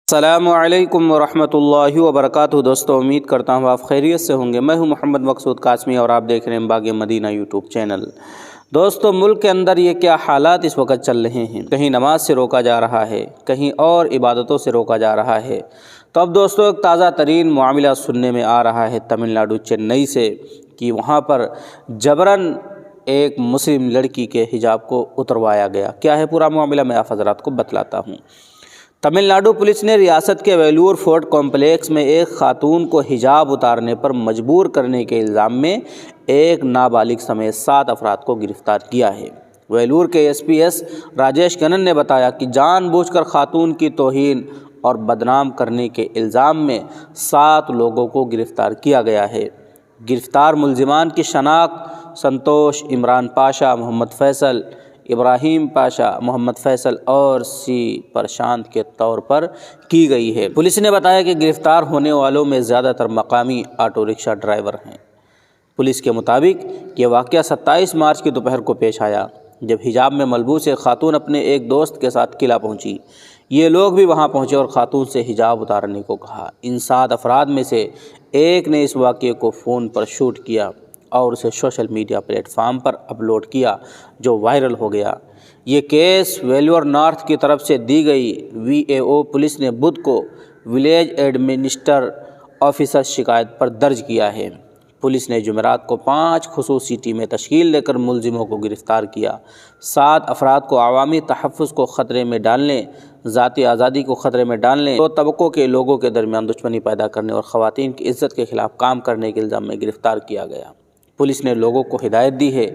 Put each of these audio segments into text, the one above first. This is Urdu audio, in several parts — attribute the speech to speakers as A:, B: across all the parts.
A: السلام علیکم ورحمۃ اللہ وبرکاتہ۔ دوستو، امید کرتا ہوں آپ خیریت سے ہوں گے۔ میں ہوں محمد مقصود قاسمی اور آپ دیکھ رہے ہیں باغ مدینہ یوٹیوب چینل۔ دوستو، ملک کے اندر یہ کیا حالات اس وقت چل رہے ہیں، کہیں نماز سے روکا جا رہا ہے، کہیں اور عبادتوں سے روکا جا رہا ہے۔ تو اب دوستو، ایک تازہ ترین معاملہ سننے میں آ رہا ہے تمل ناڈو چنئی سے، کہ وہاں پر جبراً ایک مسلم لڑکی کے حجاب کو اتروایا گیا۔ کیا ہے پورا معاملہ، میں آپ حضرات کو بتلاتا ہوں۔ تمل ناڈو پولیس نے ریاست کے ویلور فورٹ کمپلیکس میں ایک خاتون کو حجاب اتارنے پر مجبور کرنے کے الزام میں ایک نابالغ سمیت 7 افراد کو گرفتار کیا ہے۔ ویلور کے ایس پی ایس راجیش کنن نے بتایا کہ جان بوجھ کر خاتون کی توہین اور بدنام کرنے کے الزام میں 7 لوگوں کو گرفتار کیا گیا ہے۔ گرفتار ملزمان کی شناخت سنتوش، عمران پاشا، محمد فیصل، ابراہیم پاشا، محمد فیصل اور سی پرشانت کے طور پر کی گئی ہے۔ پولیس نے بتایا کہ گرفتار ہونے والوں میں زیادہ تر مقامی آٹو رکشہ ڈرائیور ہیں۔ پولیس کے مطابق یہ واقعہ 27 مارچ کی دوپہر کو پیش آیا، جب حجاب میں ملبوس ایک خاتون اپنے ایک دوست کے ساتھ قلعہ پہنچی۔ یہ لوگ بھی وہاں پہنچے اور خاتون سے حجاب اتارنے کو کہا۔ ان 7 افراد میں سے ایک نے اس واقعے کو فون پر شوٹ کیا اور اسے سوشل میڈیا پلیٹ فارم پر اپلوڈ کیا، جو وائرل ہو گیا۔ یہ کیس ویلور نارتھ کی طرف سے دی گئی VAO پولیس نے بدھ کو ولیج ایڈمنسٹر آفیسر شکایت پر درج کیا ہے۔ پولیس نے جمعرات کو 5 خصوصی ٹیمیں تشکیل دے کر ملزموں کو گرفتار کیا۔ 7 افراد کو عوامی تحفظ کو خطرے میں ڈالنے، ذاتی آزادی کو خطرے میں ڈالنے، 2 طبقوں کے لوگوں کے درمیان دشمنی پیدا کرنے اور خواتین کی عزت کے خلاف کام کرنے کے الزام میں گرفتار کیا گیا۔ پولیس نے لوگوں کو ہدایت دی ہے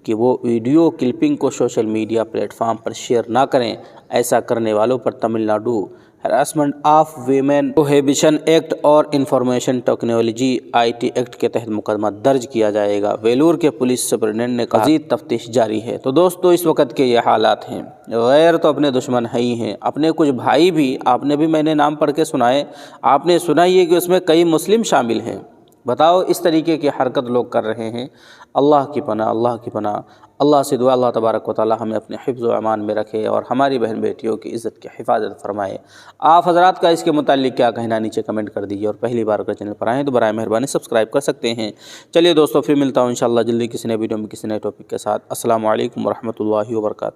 A: کہ وہ ویڈیو کلپنگ کو سوشل میڈیا پلیٹ فارم پر شیئر نہ کریں۔ ایسا کرنے والوں پر Tamil Nadu harassment of women prohibition act اور انفارمیشن ٹیکنالوجی IT ایکٹ کے تحت مقدمہ درج کیا جائے گا۔ ویلور کے پولیس سپرنٹینڈنٹ نے کہا مزید تفتیش جاری ہے۔ تو دوستو، اس وقت کے یہ حالات ہیں، غیر تو اپنے دشمن ہے ہی ہیں، اپنے کچھ بھائی بھی، آپ نے بھی میں نے نام پڑھ کے سنائے، آپ نے سنا ہی ہے کہ اس میں کئی مسلم شامل ہیں۔ بتاؤ، اس طریقے کی حرکت لوگ کر رہے ہیں۔ اللہ کی پناہ، اللہ کی پناہ۔ اللہ سے دعا اللہ تبارک و تعالی ہمیں اپنے حفظ و امان میں رکھے اور ہماری بہن بیٹیوں کی عزت کی حفاظت فرمائے۔ آپ حضرات کا اس کے متعلق کیا کہنا، نیچے کمنٹ کر دیجیے، اور پہلی بار اگر چینل پر آئیں تو برائے مہربانی سبسکرائب کر سکتے ہیں۔ چلیے دوستو، پھر ملتا ہوں انشاءاللہ جلدی کسی نئے ویڈیو میں کسی نئے ٹاپک کے ساتھ۔ السلام علیکم ورحمۃ اللہ وبرکاتہ۔